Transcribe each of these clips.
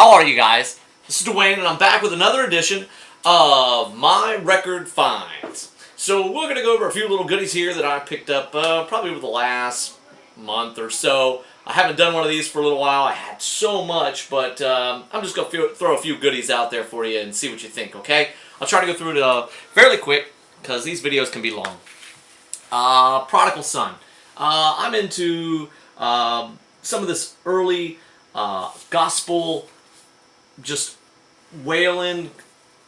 How are you guys? This is DeWayne, and I'm back with another edition of my record finds. So we're going to go over a few little goodies here that I picked up probably over the last month or so. I haven't done one of these for a little while. I had so much, but I'm just going to throw a few goodies out there for you and see what you think, okay? I'll try to go through it fairly quick because these videos can be long. Prodigal Son. I'm into some of this early gospel, just wailing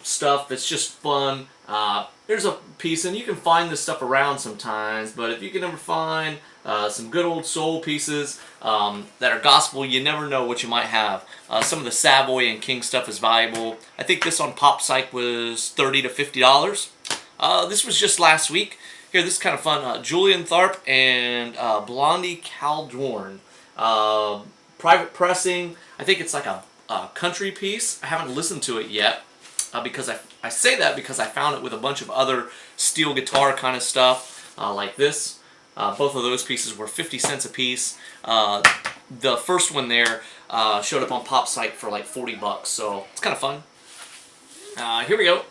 stuff that's just fun. There's a piece, and you can find this stuff around sometimes, but if you can ever find some good old soul pieces that are gospel, you never know what you might have. Some of the Savoy and King stuff is valuable. I think this on Pop Psych was $30 to $50. This was just last week. Here, this is kind of fun. Julian Tharp and Blondie Caldorn. Private pressing. I think it's like a country piece. I haven't listened to it yet because I say that because I found it with a bunch of other steel guitar kind of stuff like this. Both of those pieces were 50 cents a piece. The first one there showed up on Pop Psych for like 40 bucks, so it's kind of fun. Here we go.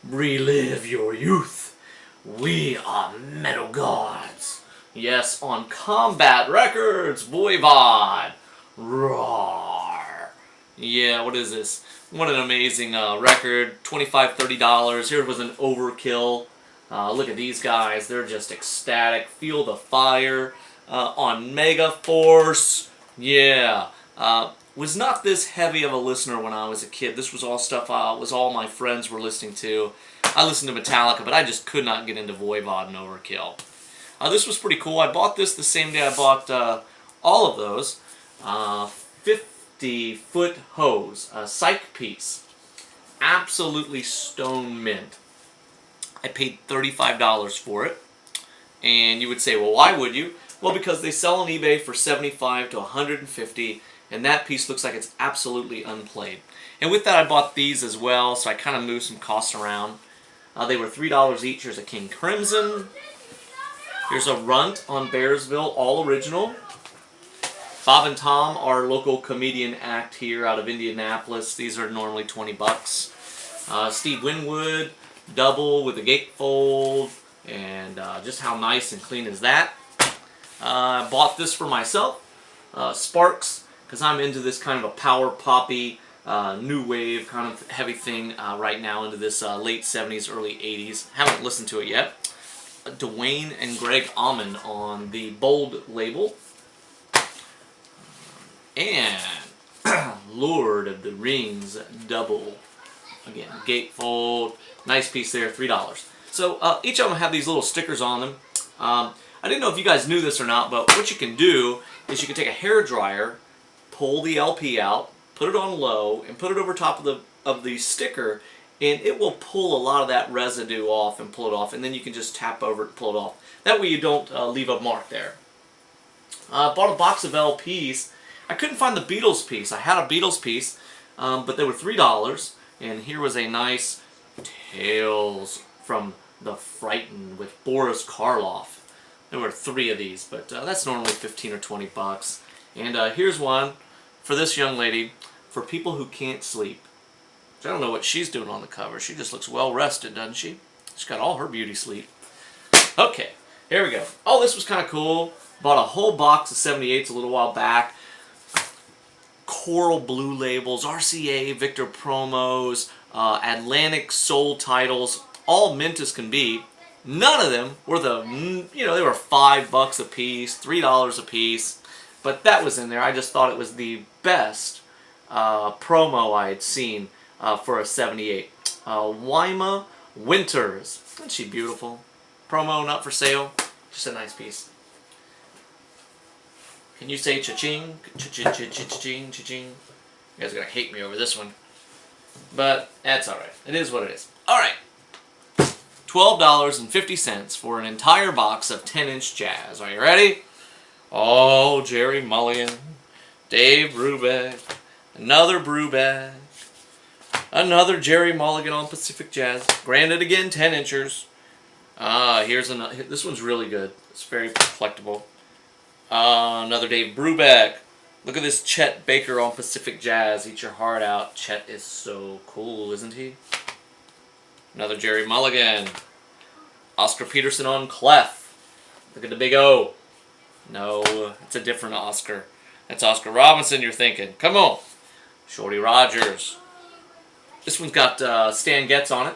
Relive your youth. We are metal gods. Yes, on Combat Records, Voivod. Roar. Yeah, what is this? What an amazing record. $25, $30. Here was an overkill. Look at these guys. They're just ecstatic. Feel the fire. On Mega Force. Yeah. Was not this heavy of a listener when I was a kid. This was all stuff was all my friends were listening to. I listened to Metallica, but I just could not get into Voivod and Overkill. This was pretty cool. I bought this the same day I bought all of those. 50-foot hose, a psych piece. Absolutely stone mint. I paid $35 for it. And you would say, well, why would you? Well, because they sell on eBay for $75 to $150, and that piece looks like it's absolutely unplayed. And with that, I bought these as well, so I kind of moved some costs around. They were $3 each. Here's a King Crimson. Here's a Runt on Bearsville, all original. Bob and Tom, our local comedian act here out of Indianapolis. These are normally 20 bucks. Steve Winwood, double with a gatefold, and just how nice and clean is that. I bought this for myself, Sparks, because I'm into this kind of a power poppy, new wave kind of heavy thing right now, into this late 70s, early 80s. Haven't listened to it yet. DeWayne and Greg Allman on the Bold label. And Lord of the Rings double. Again, gatefold. Nice piece there, $3. So each of them have these little stickers on them. I didn't know if you guys knew this or not, but what you can do is you can take a hairdryer, pull the LP out, put it on low, and put it over top of the sticker, and it will pull a lot of that residue off and pull it off, and then you can just tap over it and pull it off. That way you don't leave a mark there. Bought a box of LPs. I couldn't find the Beatles piece. I had a Beatles piece, but they were $3, and here was a nice Tales from the Frightened with Boris Karloff. There were 3 of these, but that's normally 15 or 20 bucks. And here's one for this young lady, for people who can't sleep. I don't know what she's doing on the cover. She just looks well rested, doesn't she? She's got all her beauty sleep. Okay, here we go. Oh, this was kind of cool. Bought a whole box of 78s a little while back. Coral Blue labels, RCA, Victor promos, Atlantic Soul titles, all mint as can be. None of them were they were $5 a piece, $3 a piece, but that was in there. I just thought it was the best promo I had seen for a 78. Wyma Winters. Isn't she beautiful? Promo, not for sale. Just a nice piece. Can you say cha-ching? Cha-ching, cha-ching, cha-ching. You guys are going to hate me over this one. But that's alright. It is what it is. Alright. $12.50 for an entire box of 10-inch jazz. Are you ready? Oh, Jerry Mulligan. Dave Brubeck. Another Brubeck. Another Jerry Mulligan on Pacific Jazz. Granted again, 10-inchers. Here's another. This one's really good. It's very collectible. Another Dave Brubeck. Look at this Chet Baker on Pacific Jazz. Eat your heart out. Chet is so cool, isn't he? Another Jerry Mulligan. Oscar Peterson on Clef. Look at the big O. No, it's a different Oscar. That's Oscar Robinson you're thinking. Come on. Shorty Rogers. This one's got Stan Getz on it.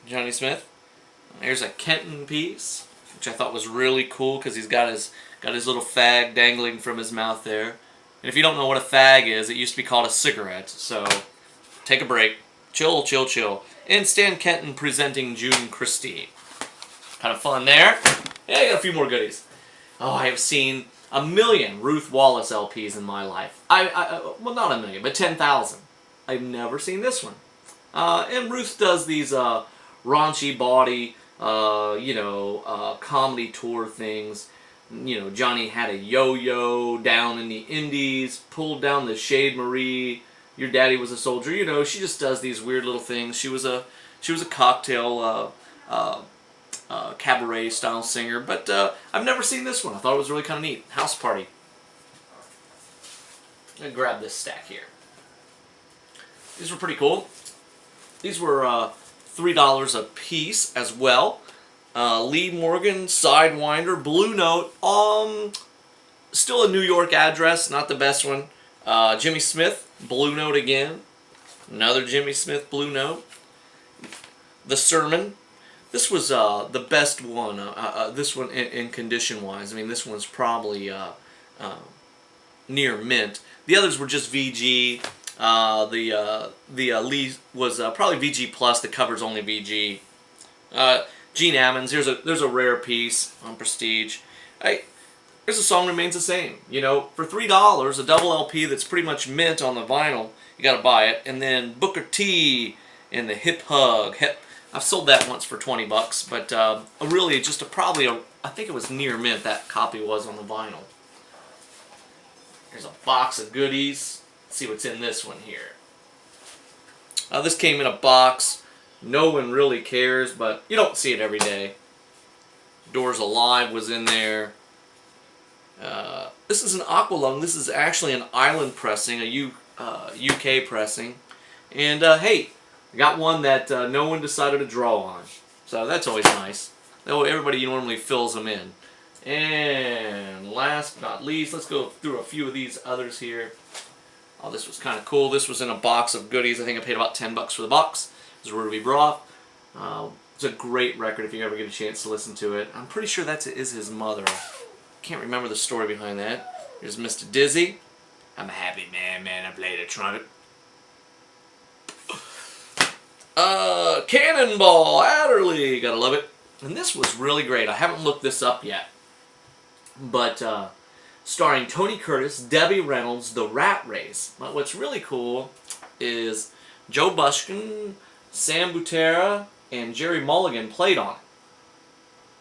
Johnny Smith. Here's a Kenton piece, which I thought was really cool because he's got his little fag dangling from his mouth there. And if you don't know what a fag is, it used to be called a cigarette. So take a break. Chill, chill, chill. And Stan Kenton presenting June Christie. Kind of fun there. Yeah, I got a few more goodies. Oh, I have seen a million Ruth Wallace LPs in my life. Well, not a million, but 10,000. I've never seen this one. And Ruth does these raunchy body, comedy tour things. You know, Johnny had a yo-yo down in the Indies, pulled down the Shade Marie. Your daddy was a soldier. You know, she just does these weird little things. She was a cocktail cabaret style singer, but I've never seen this one. I thought it was really kind of neat. House Party. I'm gonna grab this stack here. These were pretty cool. These were $3 a piece as well. Lee Morgan Sidewinder Blue Note. Still a New York address, not the best one. Jimmy Smith Blue Note again. Another Jimmy Smith Blue Note. The Sermon. This was the best one. This one in condition wise. I mean, this one's probably near mint. The others were just VG. The Lee was probably VG plus. The cover's only VG. Gene Ammons. There's a rare piece on Prestige. There's a Song Remains the Same. You know, for $3, a double LP that's pretty much mint on the vinyl. You got to buy it. And then Booker T and the Hip Hug. I've sold that once for 20 bucks, but really just I think it was near mint, that copy was on the vinyl. Here's a box of goodies. Let's see what's in this one here. This came in a box. No one really cares, but you don't see it every day. Doors Alive was in there. This is an Aqualung. This is actually an island pressing, a UK pressing. And hey, I got one that no one decided to draw on. So that's always nice. Everybody normally fills them in. And last but not least, let's go through a few of these others here. Oh, this was kind of cool. This was in a box of goodies. I think I paid about 10 bucks for the box. This is Ruby Broth. It's a great record if you ever get a chance to listen to it. I'm pretty sure that is his mother. Can't remember the story behind that. Here's Mr. Dizzy. I'm a happy man, I play the trumpet. Cannonball Adderley, gotta love it. And this was really great. I haven't looked this up yet, but starring Tony Curtis, Debbie Reynolds, The Rat Race. But what's really cool is Joe Bushkin, Sam Butera, and Jerry Mulligan played on it,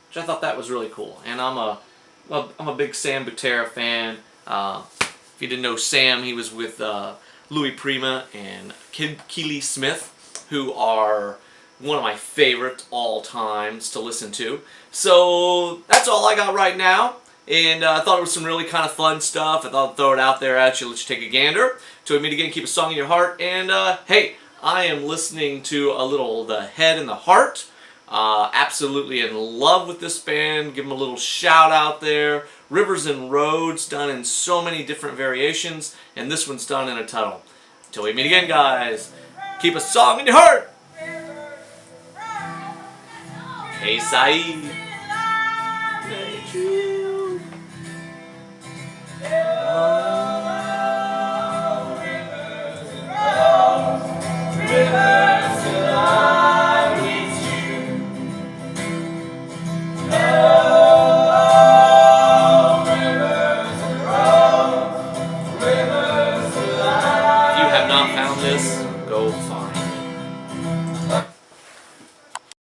which I thought that was really cool. And I'm a big Sam Butera fan. If you didn't know Sam, he was with Louis Prima and Kid Keely Smith, who are one of my favorite all times to listen to. So that's all I got right now. And I thought it was some really kind of fun stuff. I thought I'd throw it out there at you. Let you take a gander. Till we meet again, keep a song in your heart. And hey, I am listening to a little The Head and the Heart. Absolutely in love with this band. Give them a little shout out there. Rivers and Roads, done in so many different variations. And this one's done in a tunnel. Till we meet again, guys. Keep a song in your heart. Hey, Saeed. If you have not found this, go find it.